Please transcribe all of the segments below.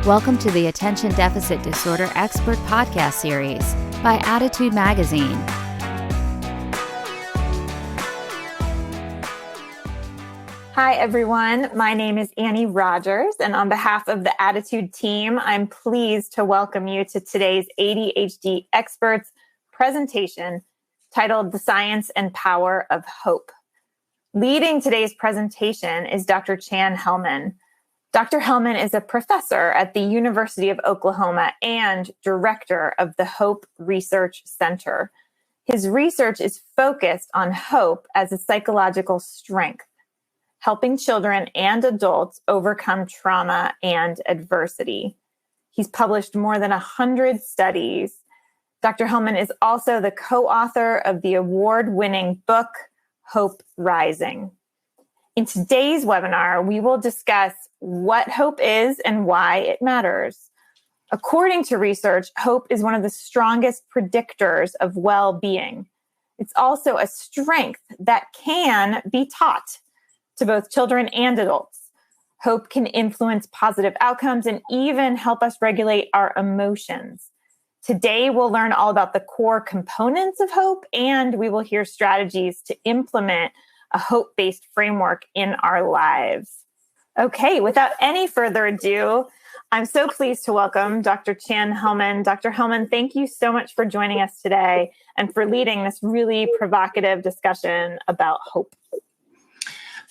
Welcome to the Attention Deficit Disorder Expert Podcast Series by Attitude Magazine. Hi, everyone. My name is Annie Rogers, and on behalf of the Attitude team, I'm pleased to welcome you to today's ADHD Experts presentation titled The Science and Power of Hope. Leading today's presentation is Dr. Chan Hellman. Dr. Hellman is a professor at the University of Oklahoma and director of the Hope Research Center. His research is focused on hope as a psychological strength, helping children and adults overcome trauma and adversity. He's published more than 100 studies. Dr. Hellman is also the co-author of the award-winning book, Hope Rising. In today's webinar, we will discuss what hope is and why it matters. According to research, hope is one of the strongest predictors of well-being. It's also a strength that can be taught to both children and adults. Hope can influence positive outcomes and even help us regulate our emotions. Today, we'll learn all about the core components of hope, and we will hear strategies to implement a hope-based framework in our lives. Okay, without any further ado, I'm so pleased to welcome Dr. Chan Hellman. Dr. Hellman, thank you so much for joining us today and for leading this really provocative discussion about hope.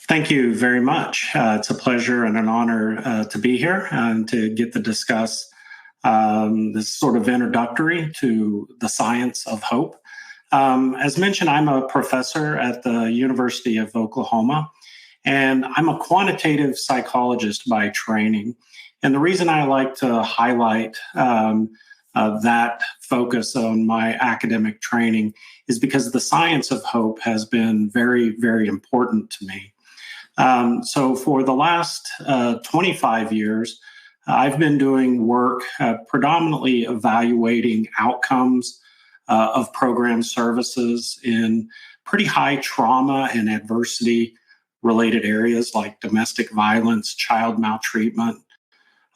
Thank you very much. It's a pleasure and an honor to be here and to get to discuss this sort of introductory to the science of hope. As mentioned, I'm a professor at the University of Oklahoma, and I'm a quantitative psychologist by training. And the reason I like to highlight that focus on my academic training is because the science of hope has been very, very important to me. So for the last 25 years, I've been doing work predominantly evaluating outcomes of program services in pretty high trauma and adversity related areas like domestic violence, child maltreatment,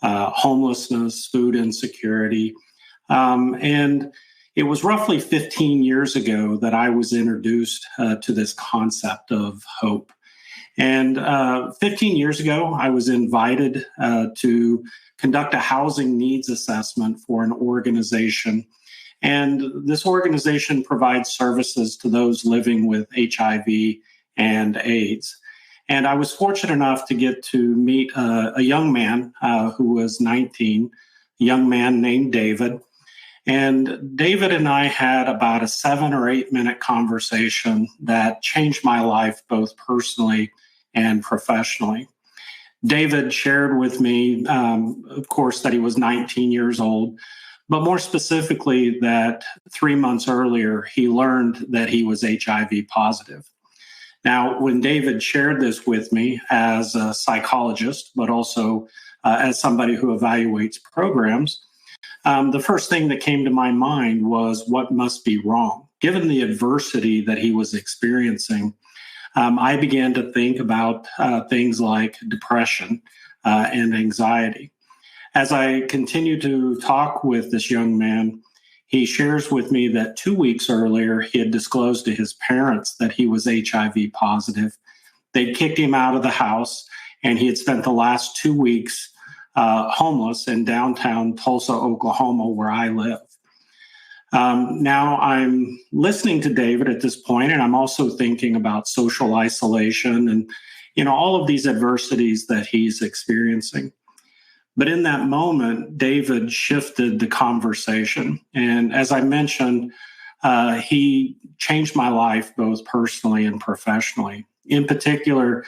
homelessness, food insecurity. And it was roughly 15 years ago that I was introduced to this concept of hope. And 15 years ago, I was invited to conduct a housing needs assessment for an organization. And this organization provides services to those living with HIV and AIDS. And I was fortunate enough to get to meet a young man who was 19, a young man named David. And David and I had about a 7 or 8 minute conversation that changed my life both personally and professionally. David shared with me, of course, that he was 19 years old, but more specifically that 3 months earlier, he learned that he was HIV positive. Now, when David shared this with me as a psychologist, but also as somebody who evaluates programs, the first thing that came to my mind was what must be wrong. Given the adversity that he was experiencing, I began to think about things like depression and anxiety. As I continue to talk with this young man, he shares with me that 2 weeks earlier, he had disclosed to his parents that he was HIV positive. They'd kicked him out of the house, and he had spent the last 2 weeks homeless in downtown Tulsa, Oklahoma, where I live. Now I'm listening to David at this point, and I'm also thinking about social isolation and, all of these adversities that he's experiencing. But in that moment, David shifted the conversation. And as I mentioned, he changed my life both personally and professionally. In particular,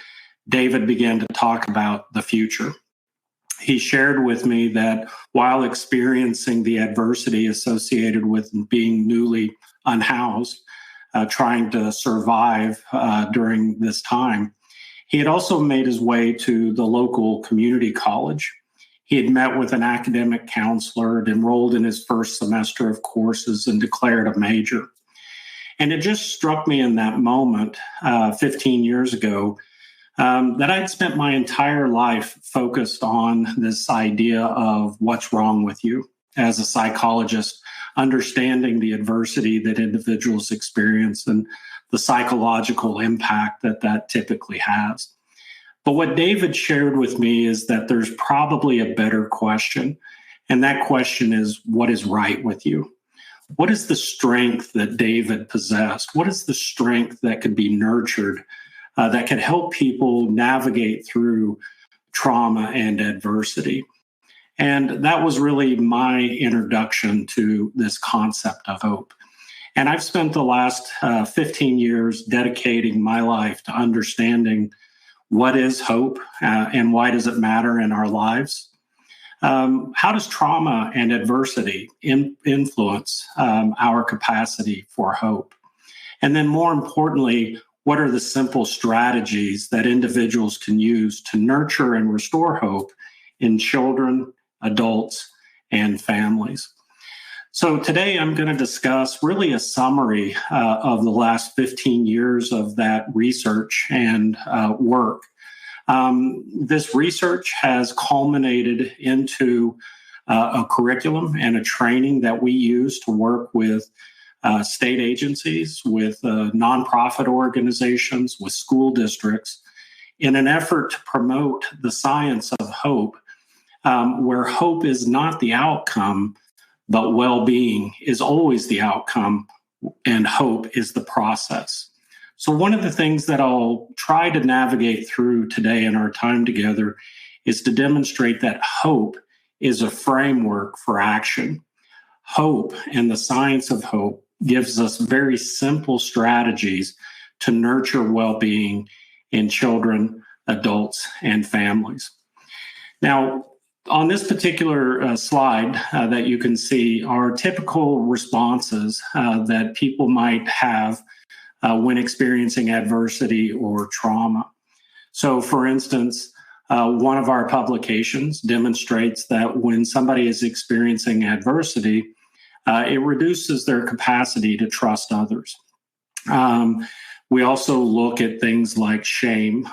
David began to talk about the future. He shared with me that while experiencing the adversity associated with being newly unhoused, trying to survive during this time, he had also made his way to the local community college. He had met with an academic counselor, had enrolled in his first semester of courses, and declared a major. And it just struck me in that moment, 15 years ago, that I'd spent my entire life focused on this idea of what's wrong with you as a psychologist, understanding the adversity that individuals experience and the psychological impact that that typically has. But what David shared with me is that there's probably a better question. And that question is, what is right with you? What is the strength that David possessed? What is the strength that could be nurtured, that could help people navigate through trauma and adversity? And that was really my introduction to this concept of hope. And I've spent the last 15 years dedicating my life to understanding what is hope and why does it matter in our lives. How does trauma and adversity influence our capacity for hope? And then more importantly, what are the simple strategies that individuals can use to nurture and restore hope in children, adults, and families? So today I'm going to discuss really a summary of the last 15 years of that research and work. This research has culminated into a curriculum and a training that we use to work with state agencies, with nonprofit organizations, with school districts, in an effort to promote the science of hope, where hope is not the outcome, but well-being is always the outcome, and hope is the process. So one of the things that I'll try to navigate through today in our time together is to demonstrate that hope is a framework for action. Hope and the science of hope gives us very simple strategies to nurture well-being in children, adults, and families. Now, on this particular slide that you can see are typical responses that people might have when experiencing adversity or trauma. So, for instance, one of our publications demonstrates that when somebody is experiencing adversity, it reduces their capacity to trust others. We also look at things like shame,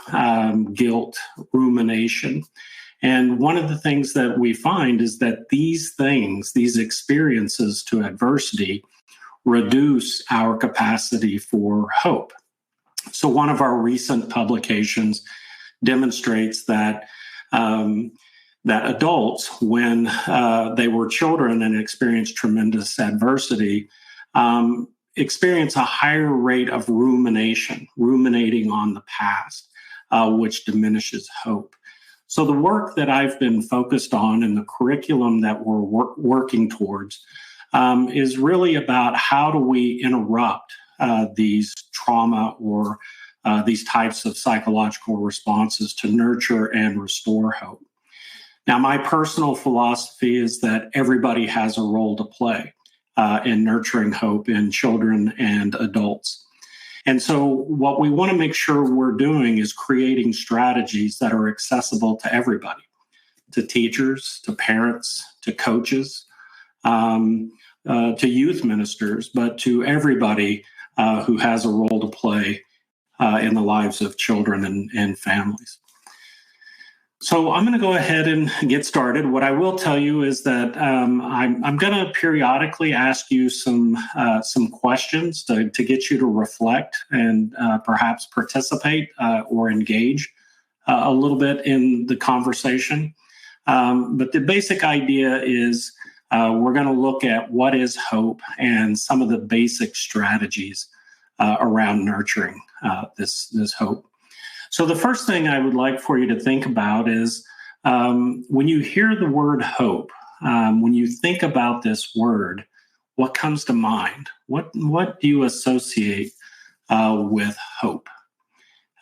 guilt, rumination. And one of the things that we find is that these things, these experiences to adversity, reduce our capacity for hope. So one of our recent publications demonstrates that that adults, when they were children and experienced tremendous adversity, experience a higher rate of ruminating on the past, which diminishes hope. So the work that I've been focused on and the curriculum that we're working towards is really about how do we interrupt these trauma or these types of psychological responses to nurture and restore hope. Now, my personal philosophy is that everybody has a role to play in nurturing hope in children and adults. And so what we want to make sure we're doing is creating strategies that are accessible to everybody, to teachers, to parents, to coaches, to youth ministers, but to everybody who has a role to play in the lives of children and families. So I'm going to go ahead and get started. What I will tell you is that I'm going to periodically ask you some questions to get you to reflect and perhaps participate or engage a little bit in the conversation. But the basic idea is we're going to look at what is hope and some of the basic strategies around nurturing this hope. So the first thing I would like for you to think about is when you hear the word hope, when you think about this word, what comes to mind? What do you associate with hope?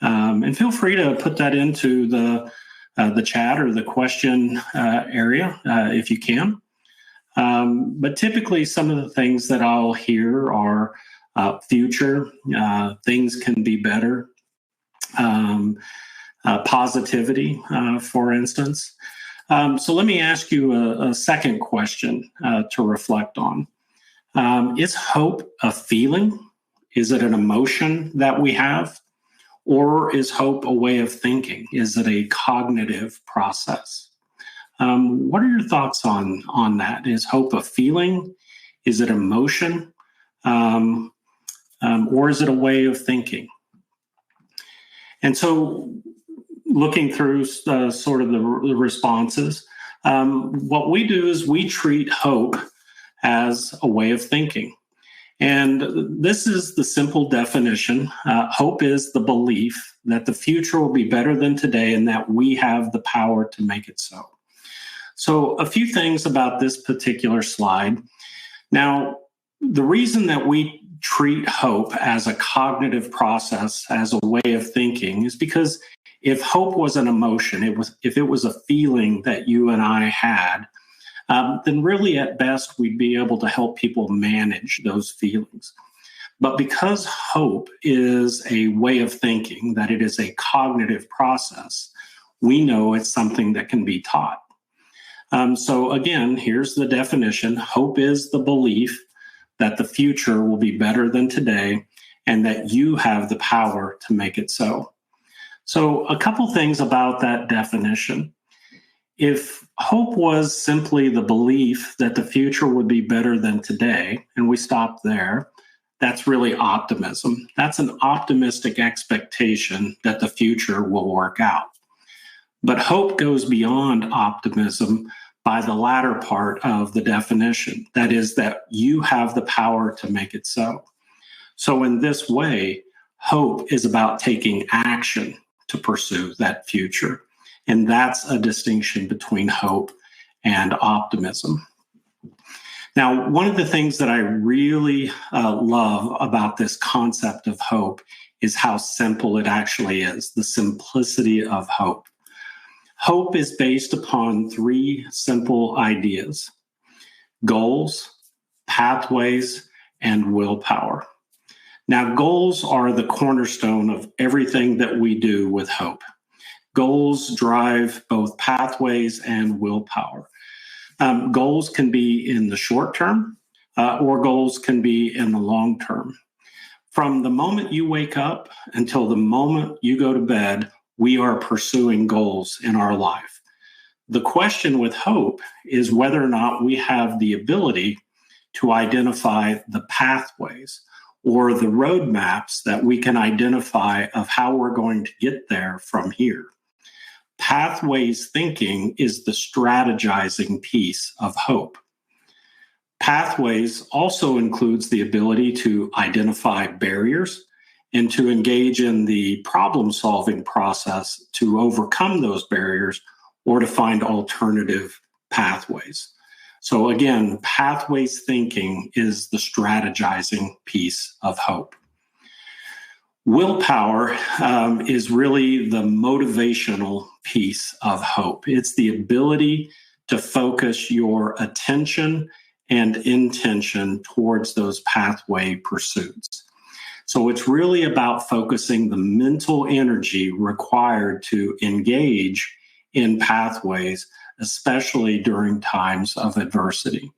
And feel free to put that into the chat or the question area if you can. But typically, some of the things that I'll hear are future, things can be better. Positivity, for instance. So let me ask you a second question to reflect on. Is hope a feeling? Is it an emotion that we have? Or is hope a way of thinking? Is it a cognitive process? What are your thoughts on that? Is hope a feeling? Is it emotion? Or is it a way of thinking? And so, looking through sort of the responses, what we do is we treat hope as a way of thinking. And this is the simple definition. Hope is the belief that the future will be better than today and that we have the power to make it so. So a few things about this particular slide. Now, the reason that we treat hope as a cognitive process, as a way of thinking, is because if hope was an emotion, if it was a feeling that you and I had, then really at best we'd be able to help people manage those feelings. But because hope is a way of thinking, that it is a cognitive process, we know it's something that can be taught. So again, here's the definition. Hope is the belief that the future will be better than today and that you have the power to make it so. So a couple things about that definition. If hope was simply the belief that the future would be better than today, and we stop there, that's really optimism. That's an optimistic expectation that the future will work out. But hope goes beyond optimism by the latter part of the definition. That is, that you have the power to make it so. So in this way, hope is about taking action to pursue that future. And that's a distinction between hope and optimism. Now, one of the things that I really love about this concept of hope is how simple it actually is, the simplicity of hope. Hope is based upon three simple ideas: goals, pathways, and willpower. Now, goals are the cornerstone of everything that we do with hope. Goals drive both pathways and willpower. Goals can be in the short term, or goals can be in the long term. From the moment you wake up until the moment you go to bed, we are pursuing goals in our life. The question with hope is whether or not we have the ability to identify the pathways or the roadmaps that we can identify of how we're going to get there from here. Pathways thinking is the strategizing piece of hope. Pathways also includes the ability to identify barriers and to engage in the problem-solving process to overcome those barriers or to find alternative pathways. So again, pathways thinking is the strategizing piece of hope. Willpower is really the motivational piece of hope. It's the ability to focus your attention and intention towards those pathway pursuits. So it's really about focusing the mental energy required to engage in pathways, especially during times of adversity.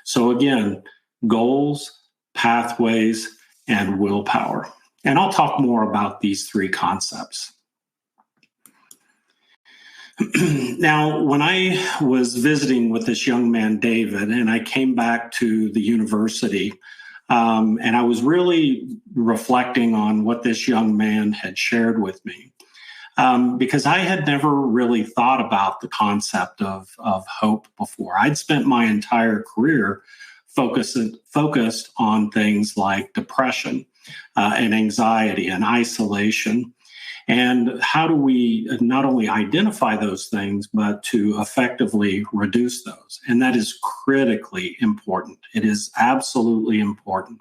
So again, goals, pathways, and willpower. And I'll talk more about these three concepts. Now, when I was visiting with this young man, David, and I came back to the university, and I was really reflecting on what this young man had shared with me, because I had never really thought about the concept of hope before. I'd spent my entire career focused on things like depression and anxiety and isolation. And how do we not only identify those things, but to effectively reduce those? And that is critically important. It is absolutely important.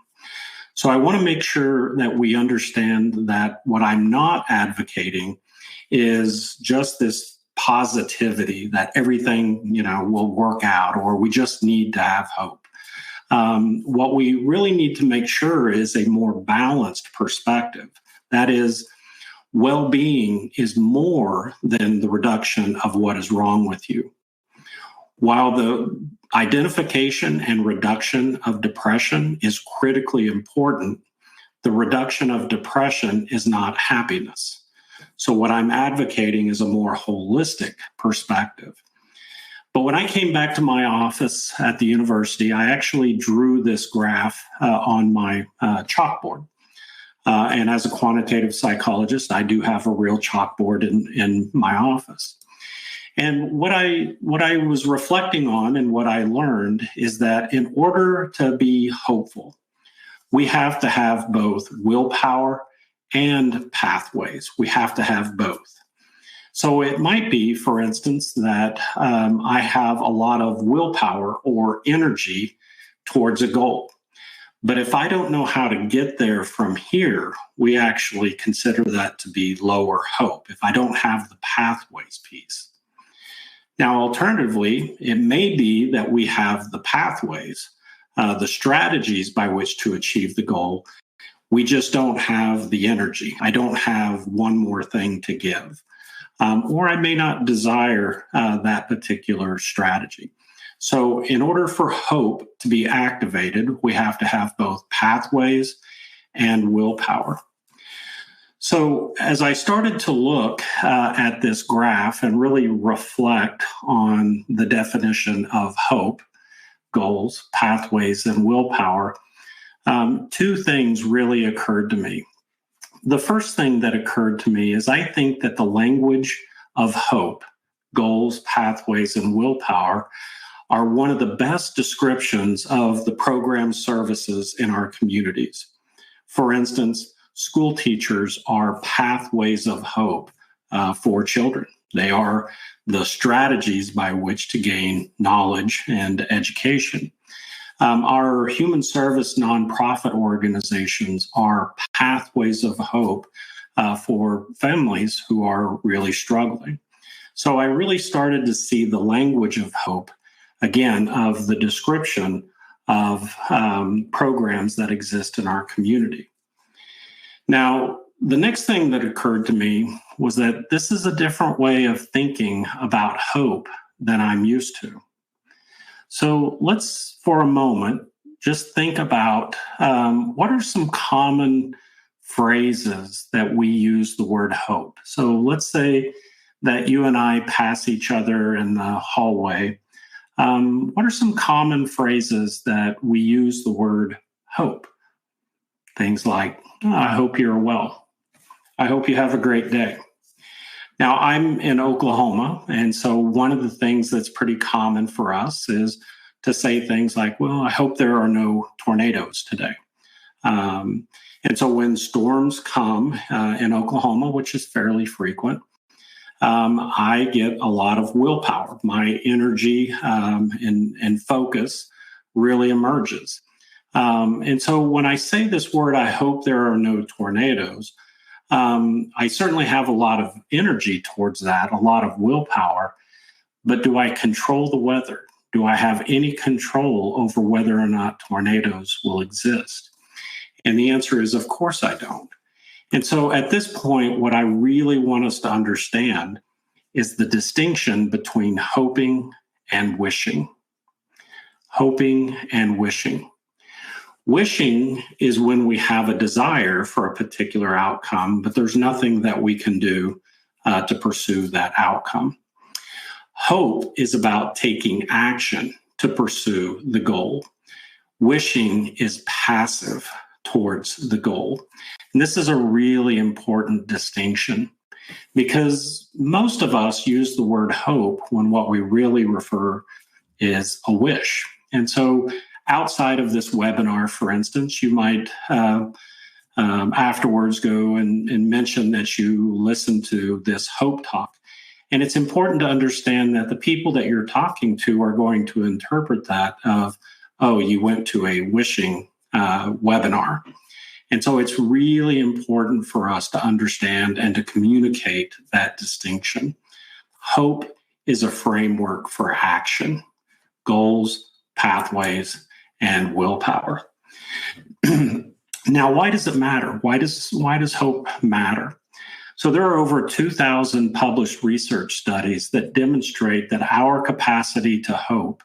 So I want to make sure that we understand that what I'm not advocating is just this positivity that everything, will work out, or we just need to have hope. What we really need to make sure is a more balanced perspective. That is, well-being is more than the reduction of what is wrong with you. While the identification and reduction of depression is critically important, the reduction of depression is not happiness. So what I'm advocating is a more holistic perspective. But when I came back to my office at the university, I actually drew this graph on my chalkboard. And as a quantitative psychologist, I do have a real chalkboard in my office. And what I was reflecting on and what I learned is that in order to be hopeful, we have to have both willpower and pathways. We have to have both. So it might be, for instance, that I have a lot of willpower or energy towards a goal. But if I don't know how to get there from here, we actually consider that to be lower hope, if I don't have the pathways piece. Now, alternatively, it may be that we have the pathways, the strategies by which to achieve the goal. We just don't have the energy. I don't have one more thing to give. Or I may not desire that particular strategy. So in order for hope to be activated, we have to have both pathways and willpower. So as I started to look at this graph and really reflect on the definition of hope, goals, pathways, and willpower, two things really occurred to me. The first thing that occurred to me is I think that the language of hope, goals, pathways, and willpower are one of the best descriptions of the program services in our communities. For instance, school teachers are pathways of hope for children. They are the strategies by which to gain knowledge and education. Our human service nonprofit organizations are pathways of hope for families who are really struggling. So I really started to see the language of hope, again, of the description of programs that exist in our community. Now, the next thing that occurred to me was that this is a different way of thinking about hope than I'm used to. So let's, for a moment, just think about what are some common phrases that we use the word hope. So let's say that you and I pass each other in the hallway. What are some common phrases that we use the word hope? Things like, I hope you're well. I hope you have a great day. Now, I'm in Oklahoma, and so one of the things that's pretty common for us is to say things like, well, I hope there are no tornadoes today. And so when storms come in Oklahoma, which is fairly frequent, I get a lot of willpower. My energy and focus really emerges. And so when I say this word, I hope there are no tornadoes, I certainly have a lot of energy towards that, a lot of willpower. But do I control the weather? Do I have any control over whether or not tornadoes will exist? And the answer is, of course, I don't. And so at this point, what I really want us to understand is the distinction between hoping and wishing. Hoping and wishing. Wishing is when we have a desire for a particular outcome, but there's nothing that we can do to pursue that outcome. Hope is about taking action to pursue the goal. Wishing is passive towards the goal. And this is a really important distinction because most of us use the word hope when what we really refer is a wish. And so outside of this webinar, for instance, you might afterwards go and mention that you listened to this hope talk. And it's important to understand that the people that you're talking to are going to interpret that of, oh, you went to a wishing webinar. And so it's really important for us to understand and to communicate that distinction. Hope is a framework for action, goals, pathways, and willpower. Now, why does it matter? Why does hope matter? So there are over 2,000 published research studies that demonstrate that our capacity to hope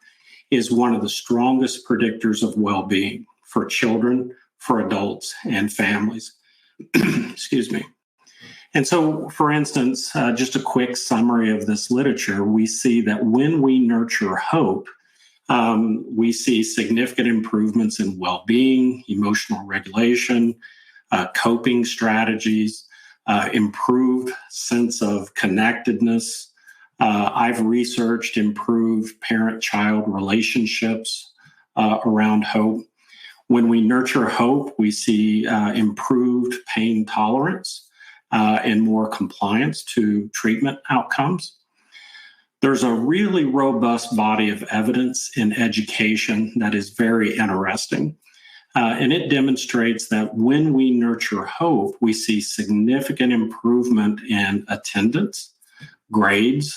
is one of the strongest predictors of well-being for children, for adults and families. Excuse me. And so, for instance, just a quick summary of this literature, we see that when we nurture hope, we see significant improvements in well-being, emotional regulation, coping strategies, improved sense of connectedness. I've researched improved parent-child relationships around hope. When we nurture hope, we see improved pain tolerance and more compliance to treatment outcomes. There's a really robust body of evidence in education that is very interesting. And it demonstrates that when we nurture hope, we see significant improvement in attendance, grades,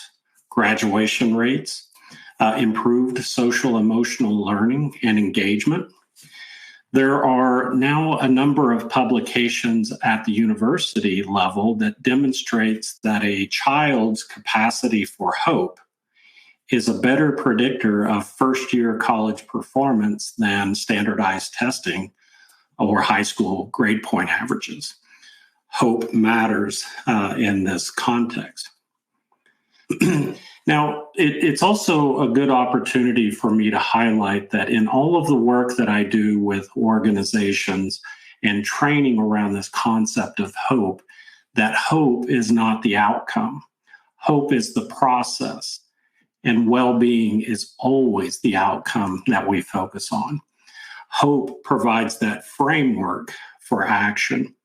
graduation rates, improved social emotional learning and engagement. There are now a number of publications at the university level that demonstrates that a child's capacity for hope is a better predictor of first-year college performance than standardized testing or high school grade point averages. Hope matters in this context. Now, it's also a good opportunity for me to highlight that in all of the work that I do with organizations and training around this concept of hope, that hope is not the outcome. Hope is the process, and well-being is always the outcome that we focus on. Hope provides that framework for action.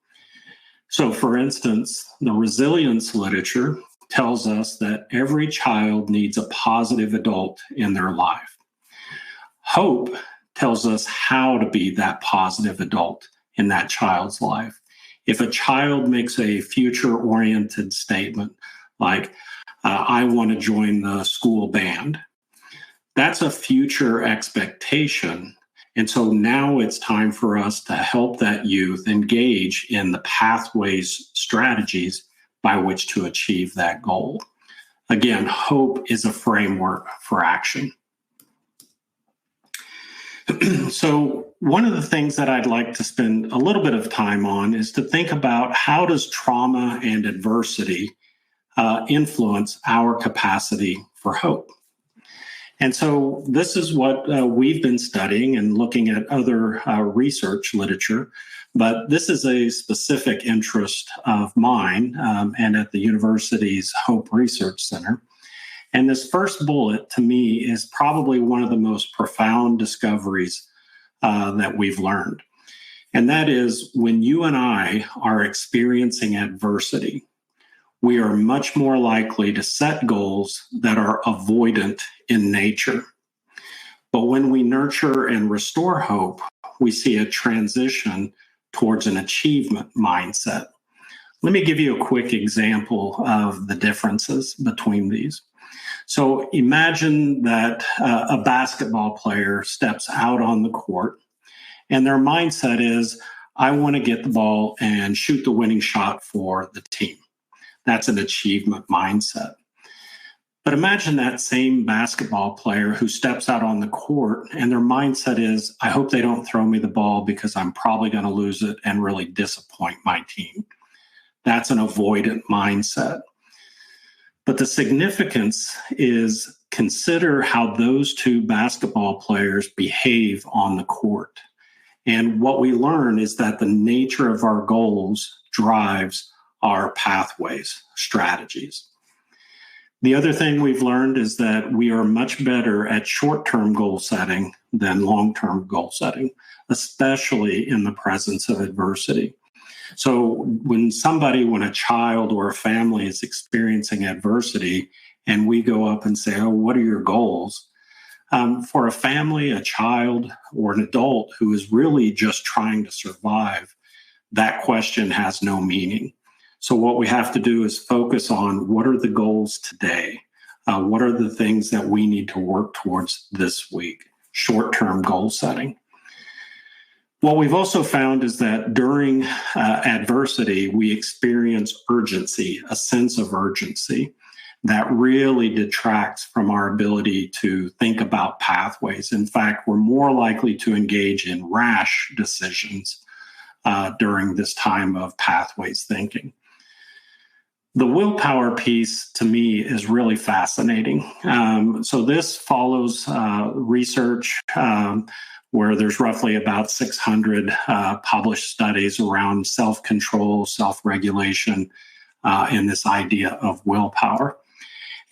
So, for instance, the resilience literature tells us that every child needs a positive adult in their life. Hope tells us how to be that positive adult in that child's life. If a child makes a future-oriented statement like, I want to join the school band, that's a future expectation. And so now it's time for us to help that youth engage in the pathways, strategies by which to achieve that goal. Again, hope is a framework for action. So one of the things that I'd like to spend a little bit of time on is to think about how does trauma and adversity influence our capacity for hope. And so this is what we've been studying and looking at other research literature. But this is a specific interest of mine and at the university's Hope Research Center. And this first bullet, to me, is probably one of the most profound discoveries that we've learned. And that is when you and I are experiencing adversity, we are much more likely to set goals that are avoidant in nature. But when we nurture and restore hope, we see a transition towards an achievement mindset. Let me give you a quick example of the differences between these. So imagine that a basketball player steps out on the court and their mindset is, I want to get the ball and shoot the winning shot for the team. That's an achievement mindset. But imagine that same basketball player who steps out on the court and their mindset is, I hope they don't throw me the ball because I'm probably going to lose it and really disappoint my team. That's an avoidant mindset. But the significance is consider how those two basketball players behave on the court. And what we learn is that the nature of our goals drives our pathways, strategies. The other thing we've learned is that we are much better at short-term goal setting than long-term goal setting, especially in the presence of adversity. So when a child or a family is experiencing adversity and we go up and say, oh, what are your goals? For a family, a child, or an adult who is really just trying to survive, that question has no meaning. So what we have to do is focus on what are the goals today? What are the things that we need to work towards this week? Short-term goal setting. What we've also found is that during adversity, we experience urgency, a sense of urgency that really detracts from our ability to think about pathways. In fact, we're more likely to engage in rash decisions during this time of pathways thinking. The willpower piece to me is really fascinating. So this follows research where there's roughly about 600 published studies around self-control, self-regulation, and this idea of willpower.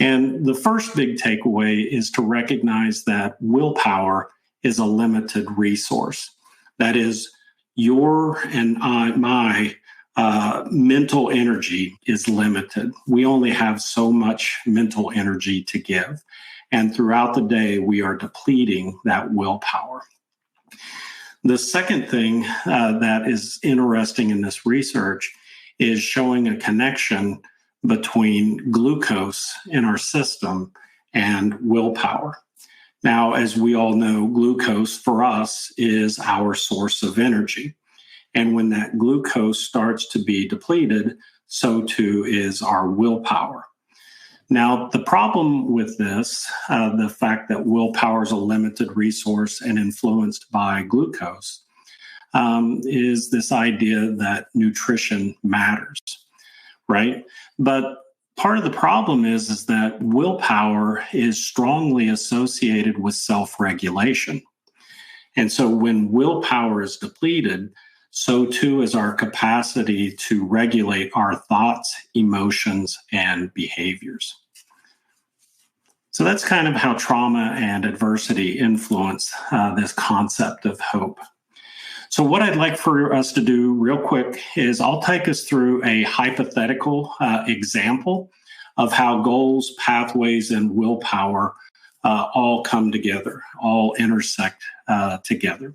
And the first big takeaway is to recognize that willpower is a limited resource. That is, your and my mental energy is limited. We only have so much mental energy to give. And throughout the day, we are depleting that willpower. The second thing that is interesting in this research is showing a connection between glucose in our system and willpower. Now, as we all know, glucose for us is our source of energy. And when that glucose starts to be depleted, so too is our willpower. Now, the problem with this, the fact that willpower is a limited resource and influenced by glucose, is this idea that nutrition matters, right? But part of the problem is that willpower is strongly associated with self-regulation. And so when willpower is depleted, so too is our capacity to regulate our thoughts, emotions, and behaviors. So that's kind of how trauma and adversity influence this concept of hope. So what I'd like for us to do real quick is I'll take us through a hypothetical example of how goals, pathways, and willpower all come together, all intersect together.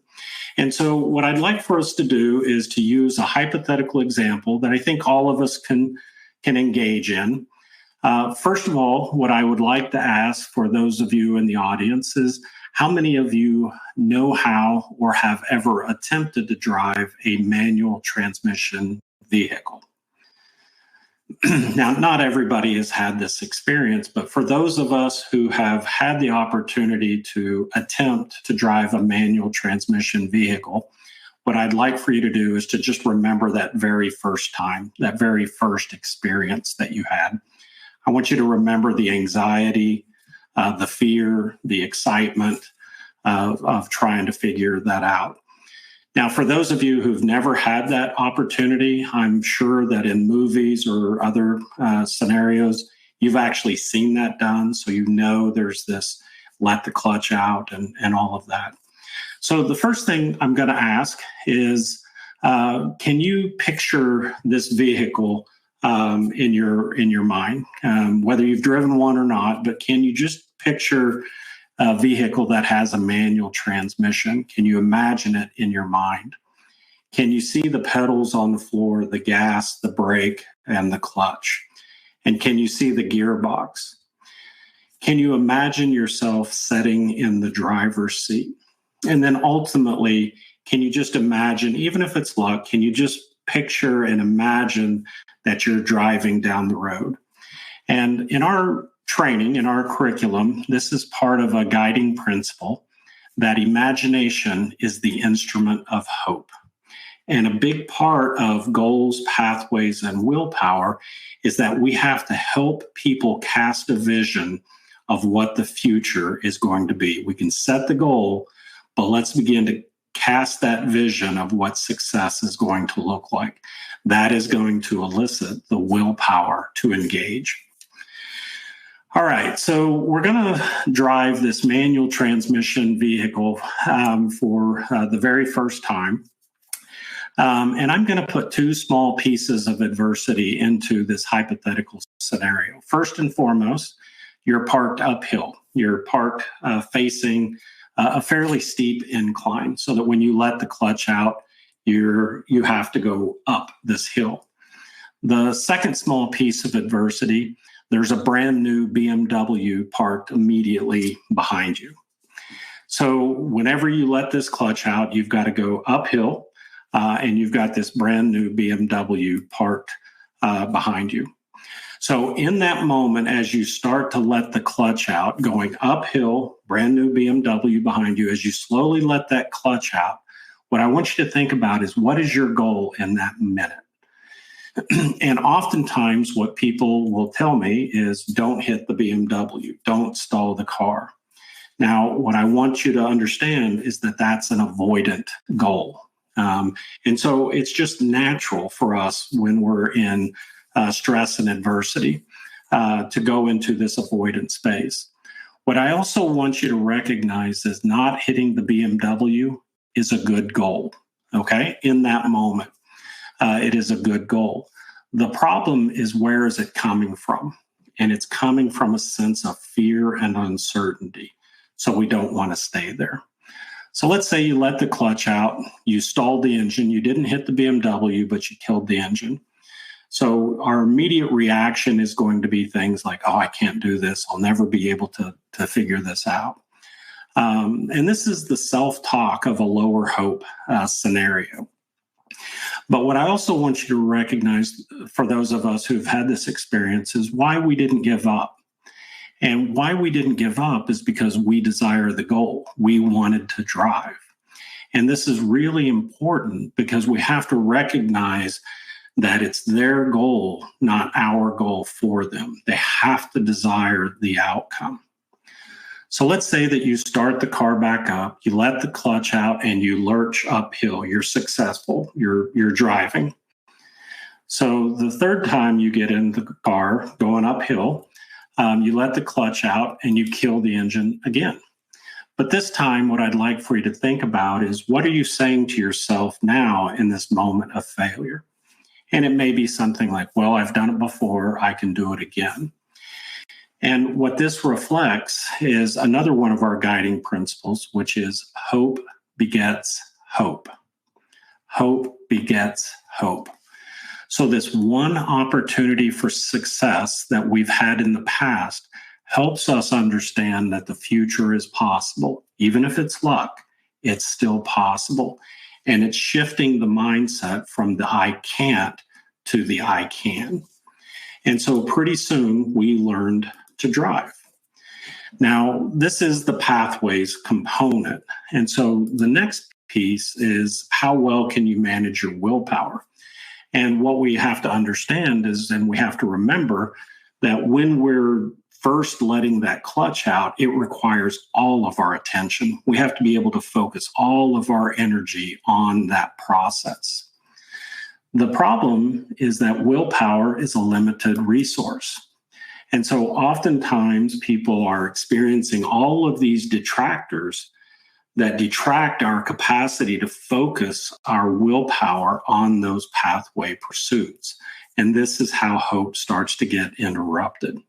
And so what I'd like for us to do is to use a hypothetical example that I think all of us can engage in. First of all, what I would like to ask for those of you in the audience is how many of you know how or have ever attempted to drive a manual transmission vehicle? Now, not everybody has had this experience, but for those of us who have had the opportunity to attempt to drive a manual transmission vehicle, what I'd like for you to do is to just remember that very first time, that very first experience that you had. I want you to remember the anxiety, the fear, the excitement of trying to figure that out. Now, for those of you who've never had that opportunity, I'm sure that in movies or other scenarios, you've actually seen that done. So you know there's this let the clutch out and all of that. So the first thing I'm going to ask is, can you picture this vehicle in your mind, whether you've driven one or not, but can you just picture a vehicle that has a manual transmission? Can you imagine it in your mind? Can you see the pedals on the floor, the gas, the brake, and the clutch? And can you see the gearbox? Can you imagine yourself sitting in the driver's seat? And then ultimately, can you just imagine, even if it's luck, can you just picture and imagine that you're driving down the road? And in our training, in our curriculum, this is part of a guiding principle that imagination is the instrument of hope. And a big part of goals, pathways, and willpower is that we have to help people cast a vision of what the future is going to be. We can set the goal, but let's begin to cast that vision of what success is going to look like. That is going to elicit the willpower to engage. All right, so we're going to drive this manual transmission vehicle for the very first time. And I'm going to put two small pieces of adversity into this hypothetical scenario. First and foremost, you're parked uphill. You're parked facing a fairly steep incline, so that when you let the clutch out, you have to go up this hill. The second small piece of adversity, there's a brand new BMW parked immediately behind you. So whenever you let this clutch out, you've got to go uphill, and you've got this brand new BMW parked behind you. So in that moment, as you start to let the clutch out, going uphill, brand new BMW behind you, as you slowly let that clutch out, What I want you to think about is, what is your goal in that minute? And oftentimes what people will tell me is, don't hit the BMW, don't stall the car. Now, what I want you to understand is that that's an avoidant goal. And so it's just natural for us when we're in stress and adversity to go into this avoidant space. What I also want you to recognize is not hitting the BMW is a good goal, okay? In that moment, it is a good goal. The problem is, where is it coming from? And it's coming from a sense of fear and uncertainty. So we don't want to stay there. So let's say you let the clutch out, you stalled the engine, you didn't hit the BMW, but you killed the engine. So our immediate reaction is going to be things like, oh, I can't do this. I'll never be able to figure this out. And this is the self-talk of a lower hope scenario. But what I also want you to recognize, for those of us who've had this experience, is why we didn't give up. And why we didn't give up is because we desire the goal. We wanted to drive. And this is really important because we have to recognize that it's their goal, not our goal for them. They have to desire the outcome. So let's say that you start the car back up, you let the clutch out, and you lurch uphill. You're successful. You're driving. So the third time you get in the car going uphill, you let the clutch out and you kill the engine again. But this time, what I'd like for you to think about is, what are you saying to yourself now in this moment of failure? And it may be something like, well, I've done it before, I can do it again. And what this reflects is another one of our guiding principles, which is hope begets hope. Hope begets hope. So this one opportunity for success that we've had in the past helps us understand that the future is possible. Even if it's luck, it's still possible. And it's shifting the mindset from the I can't to the I can. And so pretty soon we learned to drive. Now, this is the pathways component. And so the next piece is, how well can you manage your willpower? And what we have to understand is, and we have to remember, that when we're first letting that clutch out, it requires all of our attention. We have to be able to focus all of our energy on that process. The problem is that willpower is a limited resource. And so oftentimes people are experiencing all of these detractors that detract our capacity to focus our willpower on those pathway pursuits. And this is how hope starts to get interrupted.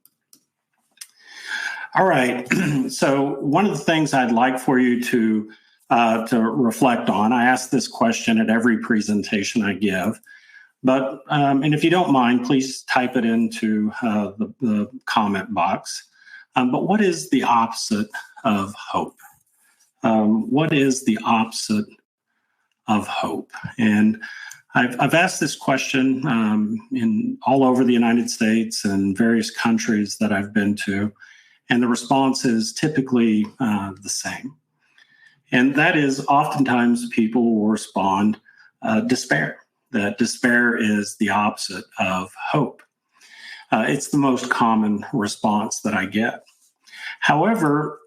All right, so one of the things I'd like for you to reflect on, I ask this question at every presentation I give, but and if you don't mind, please type it into the comment box. But what is the opposite of hope? What is the opposite of hope? And I've asked this question in all over the United States and various countries that I've been to, and the response is typically the same. And that is, oftentimes people will respond despair, that despair is the opposite of hope. It's the most common response that I get. However,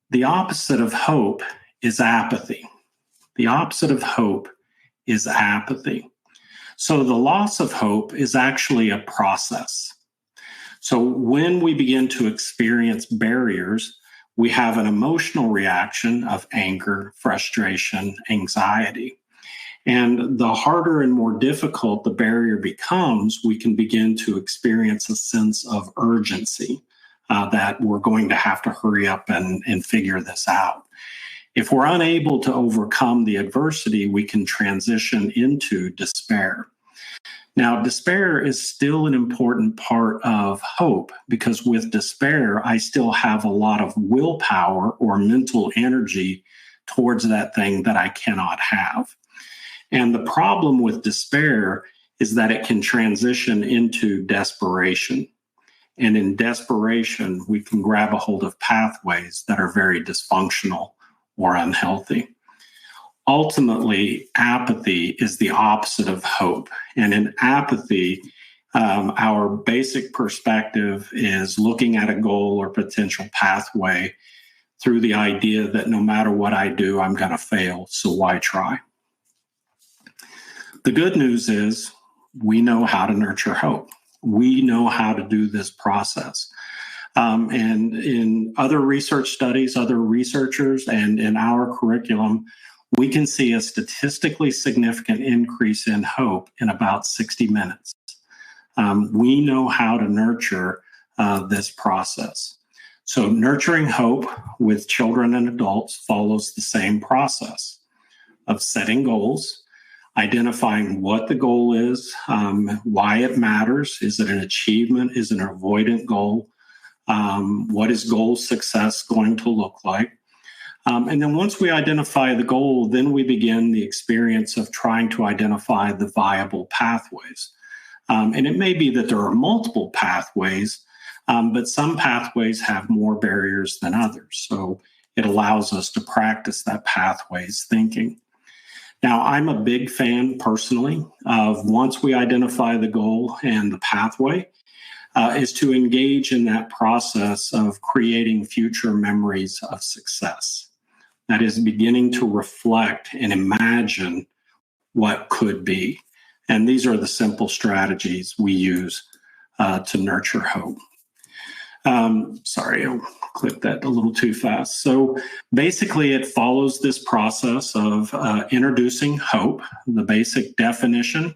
the opposite of hope is apathy. The opposite of hope is apathy. So the loss of hope is actually a process. So when we begin to experience barriers, we have an emotional reaction of anger, frustration, anxiety. And the harder and more difficult the barrier becomes, we can begin to experience a sense of urgency that we're going to have to hurry up and figure this out. If we're unable to overcome the adversity, we can transition into despair. Now, despair is still an important part of hope, because with despair, I still have a lot of willpower or mental energy towards that thing that I cannot have. And the problem with despair is that it can transition into desperation. And in desperation, we can grab a hold of pathways that are very dysfunctional or unhealthy. ultimately, apathy is the opposite of hope. And in apathy, our basic perspective is looking at a goal or potential pathway through the idea that no matter what I do, I'm going to fail. So why try? The good news is we know how to nurture hope. We know how to do this process. And in other research studies, other researchers, and in our curriculum, we can see a statistically significant increase in hope in about 60 minutes. We know how to nurture this process. So nurturing hope with children and adults follows the same process of setting goals, identifying what the goal is, why it matters. Is it an achievement? Is it an avoidant goal? What is goal success going to look like? And then once we identify the goal, then we begin the experience of trying to identify the viable pathways. And it may be that there are multiple pathways, but some pathways have more barriers than others. So it allows us to practice that pathways thinking. Now, I'm a big fan personally of once we identify the goal and the pathway, is to engage in that process of creating future memories of success. That is beginning to reflect and imagine what could be. And these are the simple strategies we use to nurture hope. Sorry, I clicked that a little too fast. So basically, it follows this process of introducing hope, the basic definition,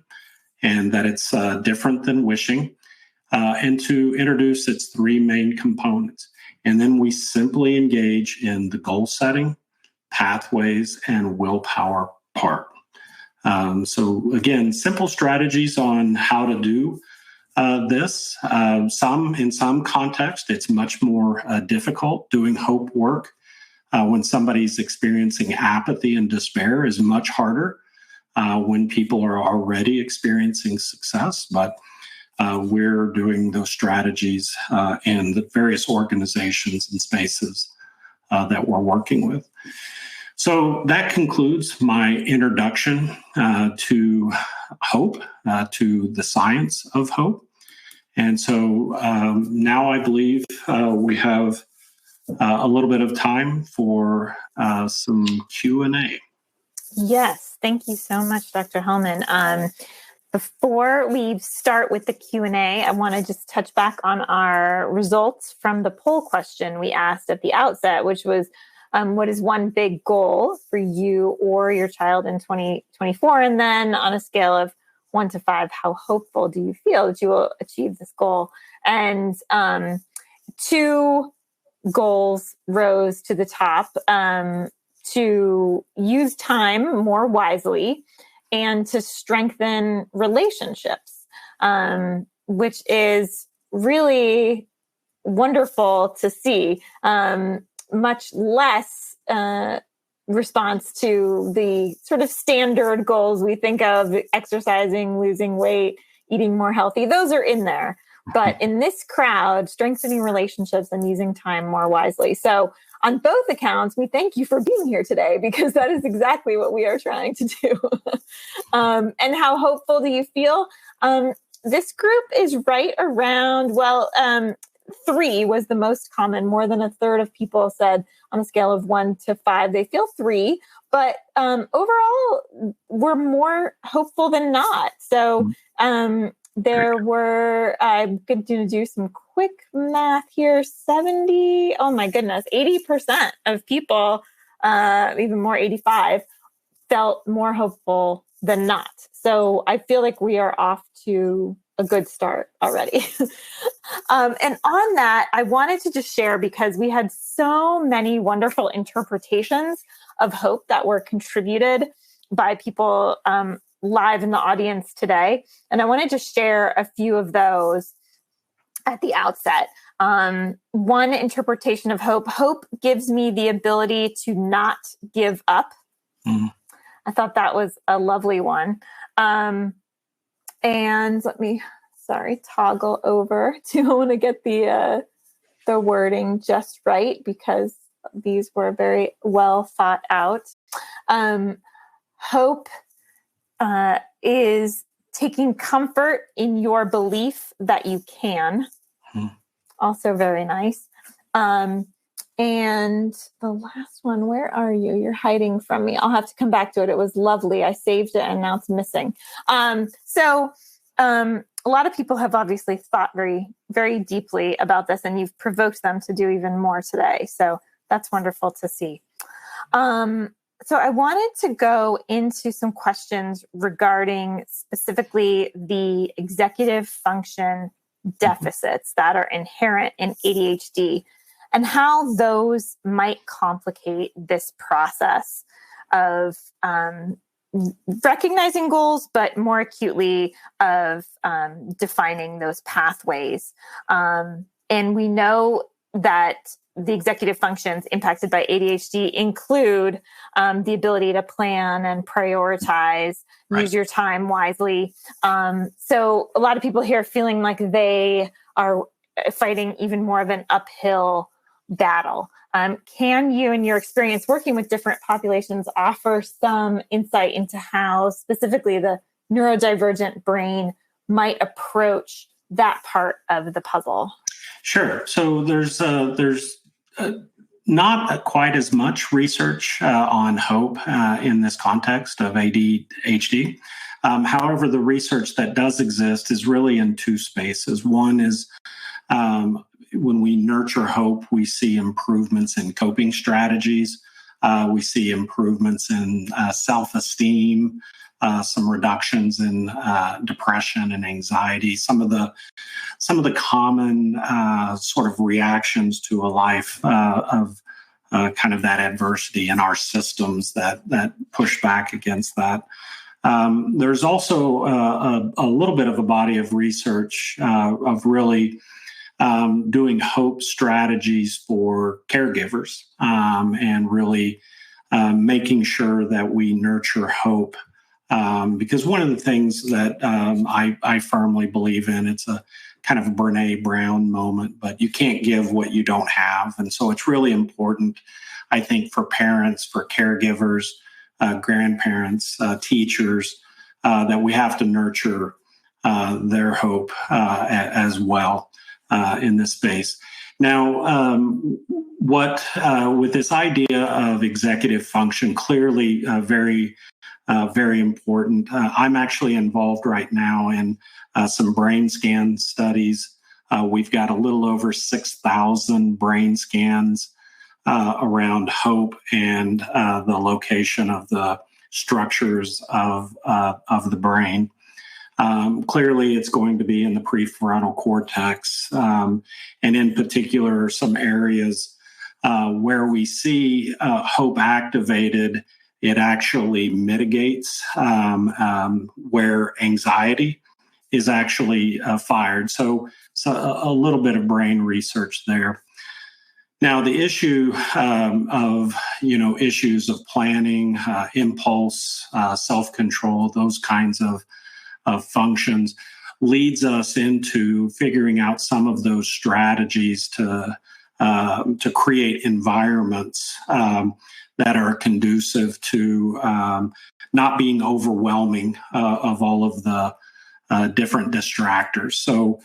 and that it's different than wishing, and to introduce its three main components. And then we simply engage in the goal setting, pathways, and willpower part. So again, simple strategies on how to do this. In some context, it's much more difficult. Doing hope work when somebody's experiencing apathy and despair is much harder when people are already experiencing success. But we're doing those strategies in the various organizations and spaces that we're working with. So that concludes my introduction to hope, to the science of hope. And so now I believe we have a little bit of time for some Q&A. Yes, thank you so much, Dr. Hellman. Before we start with the Q&A, I want to just touch back on our results from the poll question we asked at the outset, which was, what is one big goal for you or your child in 2024? And then on a scale of 1 to 5, how hopeful do you feel that you will achieve this goal? And 2 goals rose to the top, to use time more wisely and to strengthen relationships, which is really wonderful to see. Much less response to the sort of standard goals we think of: exercising, losing weight, eating more healthy. Those are in there. But in this crowd, strengthening relationships and using time more wisely. So on both accounts, we thank you for being here today, because that is exactly what we are trying to do. And how hopeful do you feel? This group is right around, 3 was the most common. More than a third of people said on a scale of 1 to 5, they feel 3. But overall, we're more hopeful than not. So there were, I'm going to do some quick math here, 70, oh my goodness, 80% of people, even more, 85, felt more hopeful than not. So I feel like we are off to a good start already. And on that, I wanted to just share, because we had so many wonderful interpretations of hope that were contributed by people live in the audience today. And I wanted to share a few of those at the outset. One interpretation of hope: hope gives me the ability to not give up. I thought that was a lovely one. And let me, toggle over to, I want to get the wording just right, because these were very well thought out. hope is taking comfort in your belief that you can. Also very nice. And the last one, where are you? You're hiding from me. I'll have to come back to it. It was lovely. I saved it and now it's missing. So a lot of people have obviously thought very, very deeply about this, and you've provoked them to do even more today. So that's wonderful to see. So I wanted to go into some questions regarding specifically the executive function deficits that are inherent in ADHD and how those might complicate this process of recognizing goals, but more acutely of defining those pathways. And we know that the executive functions impacted by ADHD include the ability to plan and prioritize, use your time wisely. So a lot of people here are feeling like they are fighting even more of an uphill battle. Can you, in your experience working with different populations, offer some insight into how specifically the neurodivergent brain might approach that part of the puzzle? Sure. So there's not quite as much research on hope in this context of ADHD. However, the research that does exist is really in two spaces. One is when we nurture hope, we see improvements in coping strategies. We see improvements in self-esteem, some reductions in depression and anxiety. Some of the common sort of reactions to a life of kind of that adversity in our systems that push back against that. There's also a little bit of a body of research of really doing hope strategies for caregivers and really making sure that we nurture hope. Because one of the things that I firmly believe in, it's a kind of a Brene Brown moment, but you can't give what you don't have. And so it's really important, I think, for parents, for caregivers, grandparents, teachers, that we have to nurture their hope as well in this space. Now, with this idea of executive function, clearly very important. I'm actually involved right now in some brain scan studies. We've got a little over 6,000 brain scans around hope and the location of the structures of the brain. Clearly, it's going to be in the prefrontal cortex, and in particular, some areas where we see hope activated. It actually mitigates where anxiety is actually fired. So a little bit of brain research there. Now, the issue of issues of planning, impulse, self-control, those kinds of functions leads us into figuring out some of those strategies to create environments that are conducive to not being overwhelming of all of the different distractors. So,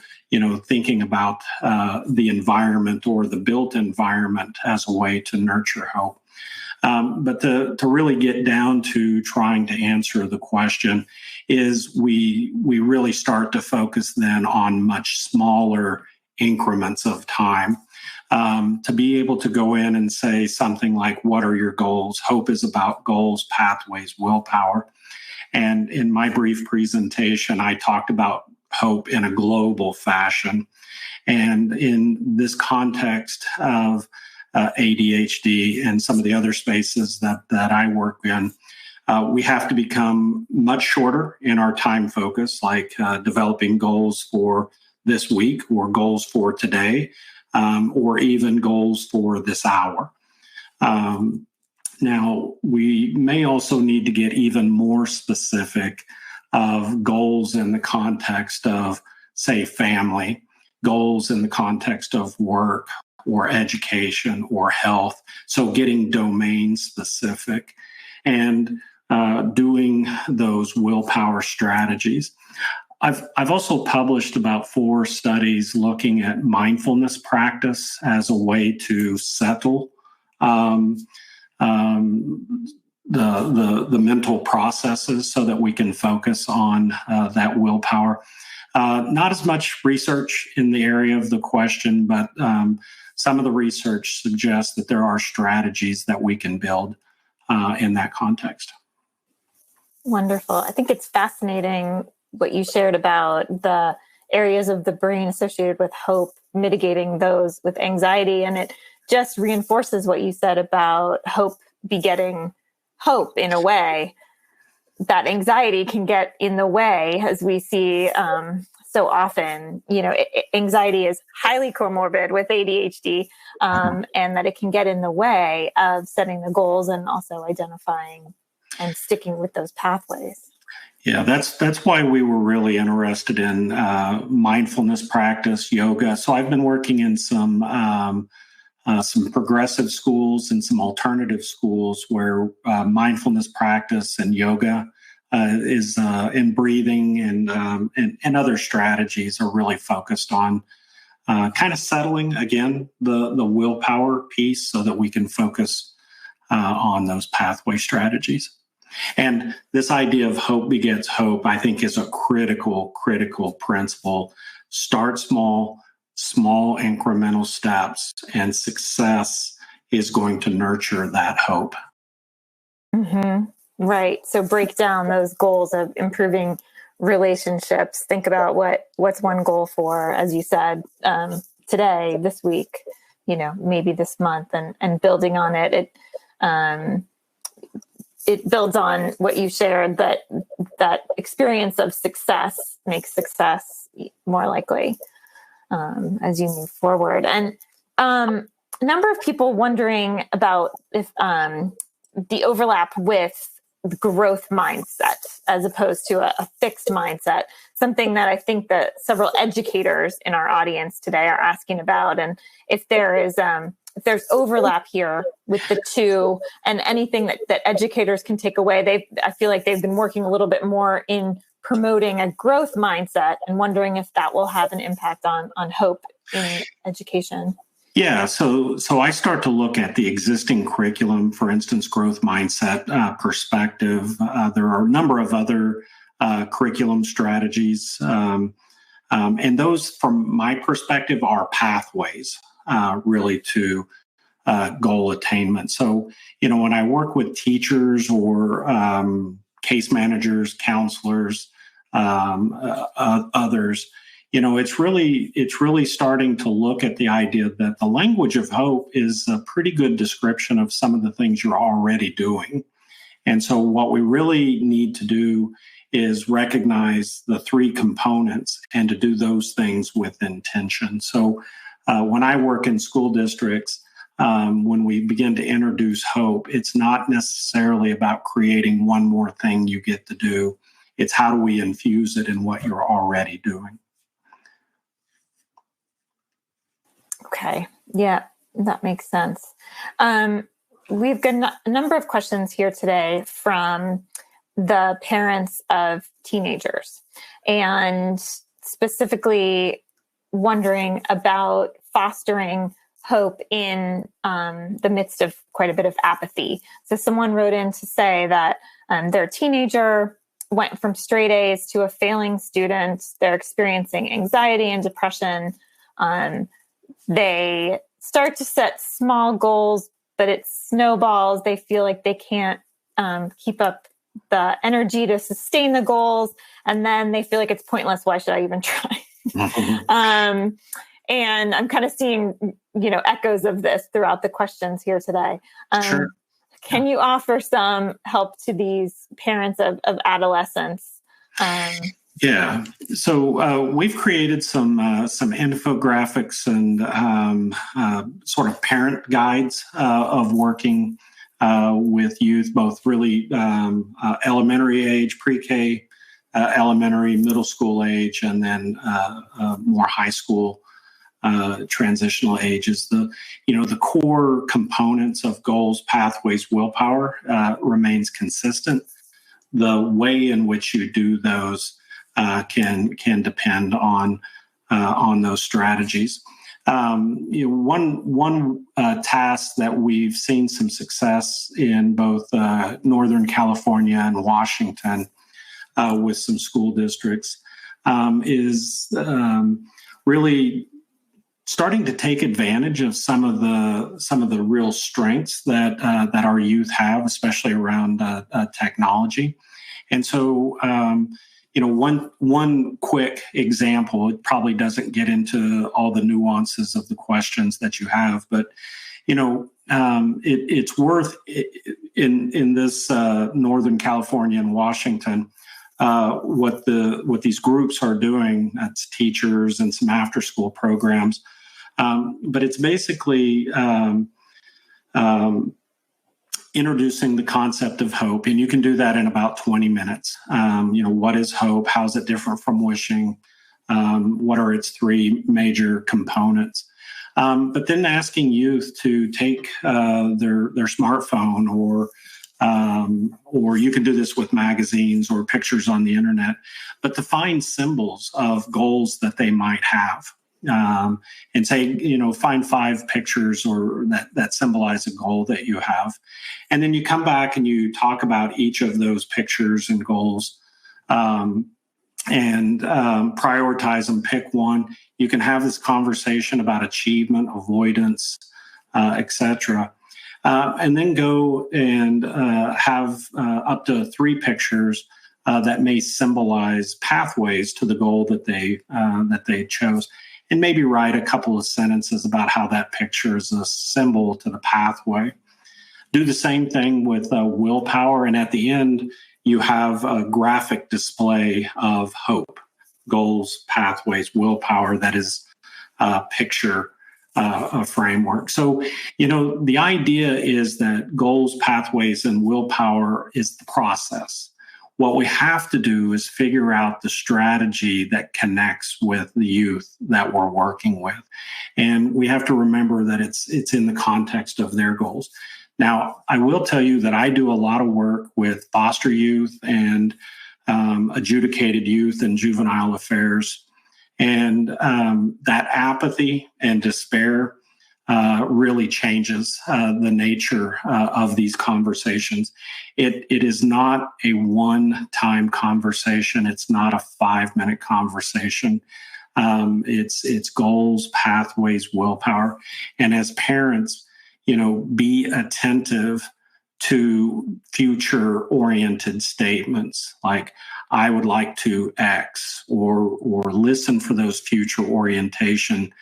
thinking about the environment or the built environment as a way to nurture hope. But to really get down to trying to answer the question is we really start to focus then on much smaller increments of time. To be able to go in and say something like, what are your goals? Hope is about goals, pathways, willpower. And in my brief presentation, I talked about hope in a global fashion. And in this context of ADHD and some of the other spaces that I work in, we have to become much shorter in our time focus, like developing goals for this week or goals for today, or even goals for this hour. Now, we may also need to get even more specific of goals in the context of, say, family, goals in the context of work or education or health. So getting domain specific. And doing those willpower strategies. I've also published about 4 studies looking at mindfulness practice as a way to settle the mental processes so that we can focus on that willpower. Not as much research in the area of the question, but some of the research suggests that there are strategies that we can build in that context. Wonderful. I think it's fascinating what you shared about the areas of the brain associated with hope, mitigating those with anxiety. And it just reinforces what you said about hope begetting hope in a way. That anxiety can get in the way, as we see so often. Anxiety is highly comorbid with ADHD, and that it can get in the way of setting the goals and also identifying and sticking with those pathways. Yeah, that's why we were really interested in mindfulness practice, yoga. So I've been working in some progressive schools and some alternative schools where mindfulness practice and yoga is in breathing and other strategies are really focused on kind of settling again the willpower piece so that we can focus on those pathway strategies. And this idea of hope begets hope, I think, is a critical principle. Start small incremental steps, and success is going to nurture that hope. Mm-hmm. Right. So break down those goals of improving relationships. Think about what's one goal for, as you said, today, this week, maybe this month, and building on it. It builds on what you shared, that experience of success makes success more likely as you move forward. And a number of people wondering about if the overlap with the growth mindset as opposed to a fixed mindset, something that I think that several educators in our audience today are asking about. And if there's overlap here with the two, and anything that educators can take away. I feel like they've been working a little bit more in promoting a growth mindset, and wondering if that will have an impact on hope in education. Yeah, so I start to look at the existing curriculum, for instance, growth mindset perspective. There are a number of other curriculum strategies, and those, from my perspective, are pathways really to goal attainment. So, when I work with teachers or case managers, counselors, others, it's really starting to look at the idea that the language of hope is a pretty good description of some of the things you're already doing. And so what we really need to do is recognize the 3 components and to do those things with intention. So when I work in school districts, when we begin to introduce hope, it's not necessarily about creating one more thing you get to do. It's how do we infuse it in what you're already doing. Okay. Yeah, that makes sense. We've got a number of questions here today from the parents of teenagers, and specifically wondering about fostering hope in the midst of quite a bit of apathy. So someone wrote in to say that their teenager went from straight A's to a failing student. They're experiencing anxiety and depression. They start to set small goals, but it snowballs. They feel like they can't keep up the energy to sustain the goals. And then they feel like it's pointless. Why should I even try? And I'm kind of seeing, echoes of this throughout the questions here today. Sure. Can you offer some help to these parents of adolescents? Yeah. So we've created some infographics and sort of parent guides of working with youth, both really elementary age, pre-K, elementary, middle school age, and then more high school transitional ages. The core components of goals, pathways, willpower remains consistent. the way in which you do those can depend on those strategies. One task that we've seen some success in both Northern California and Washington with some school districts is really starting to take advantage of some of the real strengths that our youth have, especially around technology. And so, one quick example, it probably doesn't get into all the nuances of the questions that you have, but it's worth in this Northern California and Washington. What these groups are doing, that's teachers and some after school programs, but it's basically introducing the concept of hope, and you can do that in about 20 minutes. What is hope? How is it different from wishing? What are its three major components? But then asking youth to take their smartphone, or you can do this with magazines or pictures on the internet, but to find symbols of goals that they might have. And say, find 5 pictures or that symbolize a goal that you have. And then you come back and you talk about each of those pictures and goals and prioritize them, pick one. You can have this conversation about achievement, avoidance, etc. And then go and have up to 3 pictures that may symbolize pathways to the goal that they chose. And maybe write a couple of sentences about how that picture is a symbol to the pathway. Do the same thing with willpower. And at the end, you have a graphic display of hope, goals, pathways, willpower that is picture a framework. So, the idea is that goals, pathways, and willpower is the process. What we have to do is figure out the strategy that connects with the youth that we're working with. And we have to remember that it's in the context of their goals. Now, I will tell you that I do a lot of work with foster youth and adjudicated youth and juvenile affairs. And that apathy and despair really changes the nature of these conversations. It is not a one-time conversation. It's not a 5-minute conversation. It's goals, pathways, willpower. And as parents, be attentive to future-oriented statements like, I would like to X, or listen for those future orientation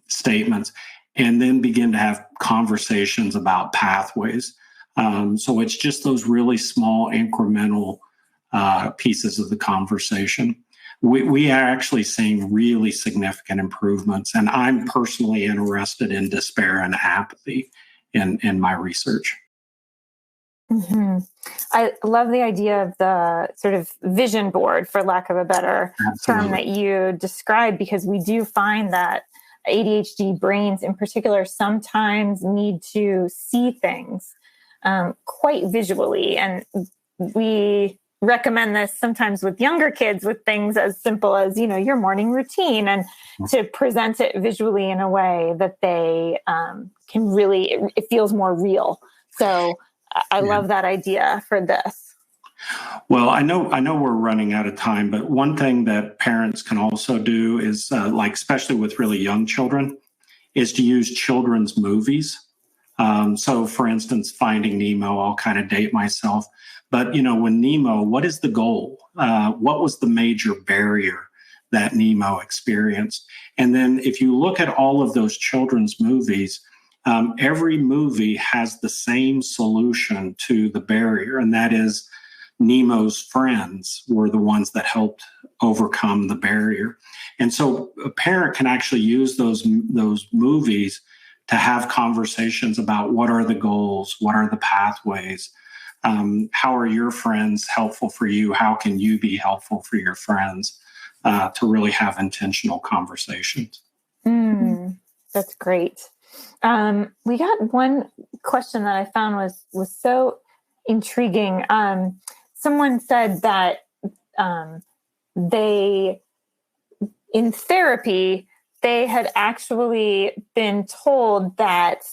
statements, and then begin to have conversations about pathways. So it's just those really small incremental pieces of the conversation. We are actually seeing really significant improvements, and I'm personally interested in despair and apathy in my research. Mm-hmm. I love the idea of the sort of vision board, for lack of a better term, that you described, because we do find that ADHD brains in particular sometimes need to see things quite visually. And we recommend this sometimes with younger kids with things as simple as, your morning routine, and to present it visually in a way that they can really, it feels more real. So I love that idea for this. Well, I know we're running out of time, but one thing that parents can also do is, especially with really young children, is to use children's movies. So, for instance, Finding Nemo, I'll kind of date myself. But, when Nemo, what is the goal? What was the major barrier that Nemo experienced? And then if you look at all of those children's movies, every movie has the same solution to the barrier, and that is Nemo's friends were the ones that helped overcome the barrier. And so a parent can actually use those movies to have conversations about what are the goals, what are the pathways, how are your friends helpful for you, how can you be helpful for your friends, to really have intentional conversations. That's great. We got one question that I found was so intriguing. Someone said that in therapy, they had actually been told that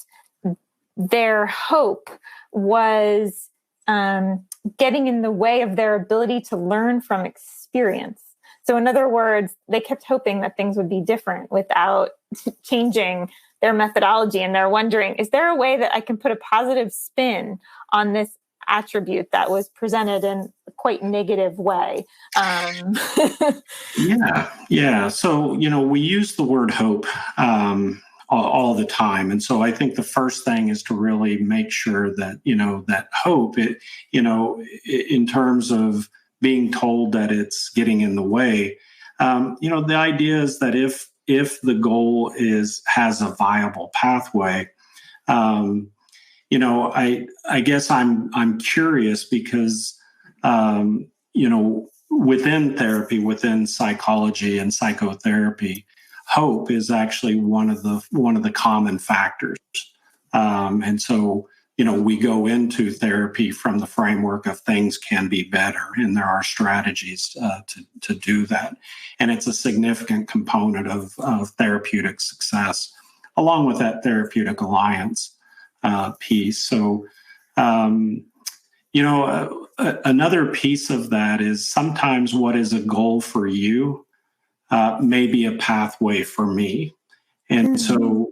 their hope was getting in the way of their ability to learn from experience. So in other words, they kept hoping that things would be different without changing their methodology. And they're wondering, is there a way that I can put a positive spin on this attribute that was presented in a quite negative way? Yeah. So, we use the word hope all the time. And so I think the first thing is to really make sure that, that hope, in terms of being told that it's getting in the way, the idea is that if the goal has a viable pathway, I guess I'm curious because, within therapy, within psychology and psychotherapy, hope is actually one of the common factors. And so, we go into therapy from the framework of things can be better, and there are strategies to do that. And it's a significant component of therapeutic success, along with that therapeutic alliance piece. So, another piece of that is sometimes what is a goal for you may be a pathway for me. And so,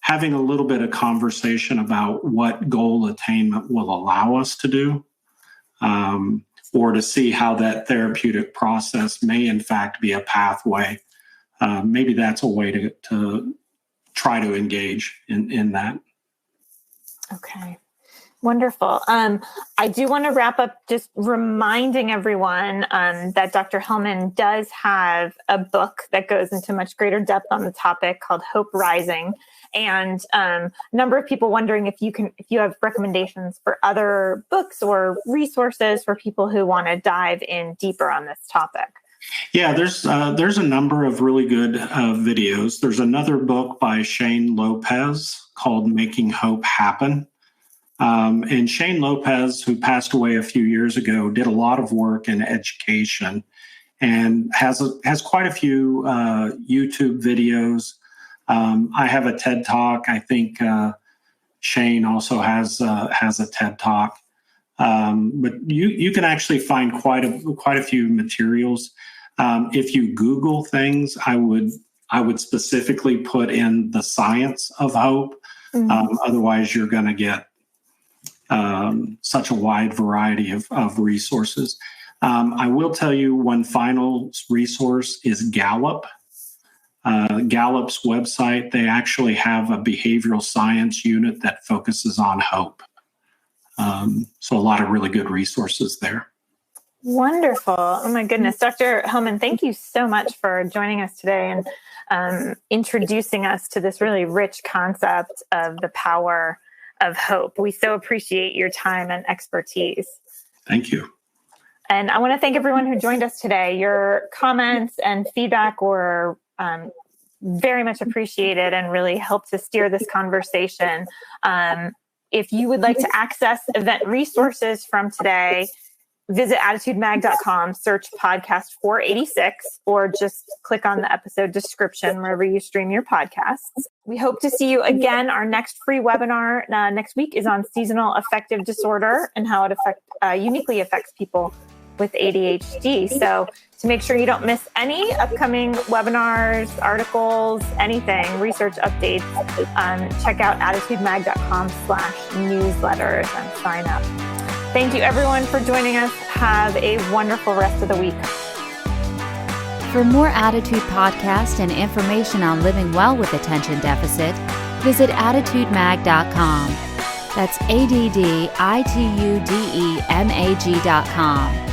having a little bit of conversation about what goal attainment will allow us to do, or to see how that therapeutic process may in fact be a pathway. Maybe that's a way to try to engage in that. Okay. Wonderful. I do want to wrap up just reminding everyone that Dr. Hellman does have a book that goes into much greater depth on the topic called Hope Rising. And a number of people wondering if you have recommendations for other books or resources for people who want to dive in deeper on this topic. Yeah, there's a number of really good videos. There's another book by Shane Lopez called Making Hope Happen. And Shane Lopez, who passed away a few years ago, did a lot of work in education and has quite a few YouTube videos. I have a TED Talk. I think Shane also has a TED Talk. But you can actually find quite a few materials. If you Google things, I would specifically put in the science of hope. Otherwise, you're going to get such a wide variety of resources. I will tell you one final resource is Gallup. Gallup's website, they actually have a behavioral science unit that focuses on hope. So a lot of really good resources there. Wonderful. Oh my goodness. Dr. Hellman, thank you so much for joining us today and introducing us to this really rich concept of the power of hope. We so appreciate your time and expertise. Thank you. And I want to thank everyone who joined us today. Your comments and feedback were very much appreciated and really helped to steer this conversation. If you would like to access event resources from today, visit attitudemag.com, search podcast 486, or just click on the episode description wherever you stream your podcasts. We hope to see you again. Our next free webinar next week is on seasonal affective disorder and how it uniquely affects people with ADHD. So to make sure you don't miss any upcoming webinars, articles, anything, research updates, check out attitudemag.com/newsletters and sign up. Thank you everyone for joining us. Have a wonderful rest of the week. For more Attitude Podcast and information on living well with attention deficit, visit attitudemag.com. That's ADDITUDEMAG.com.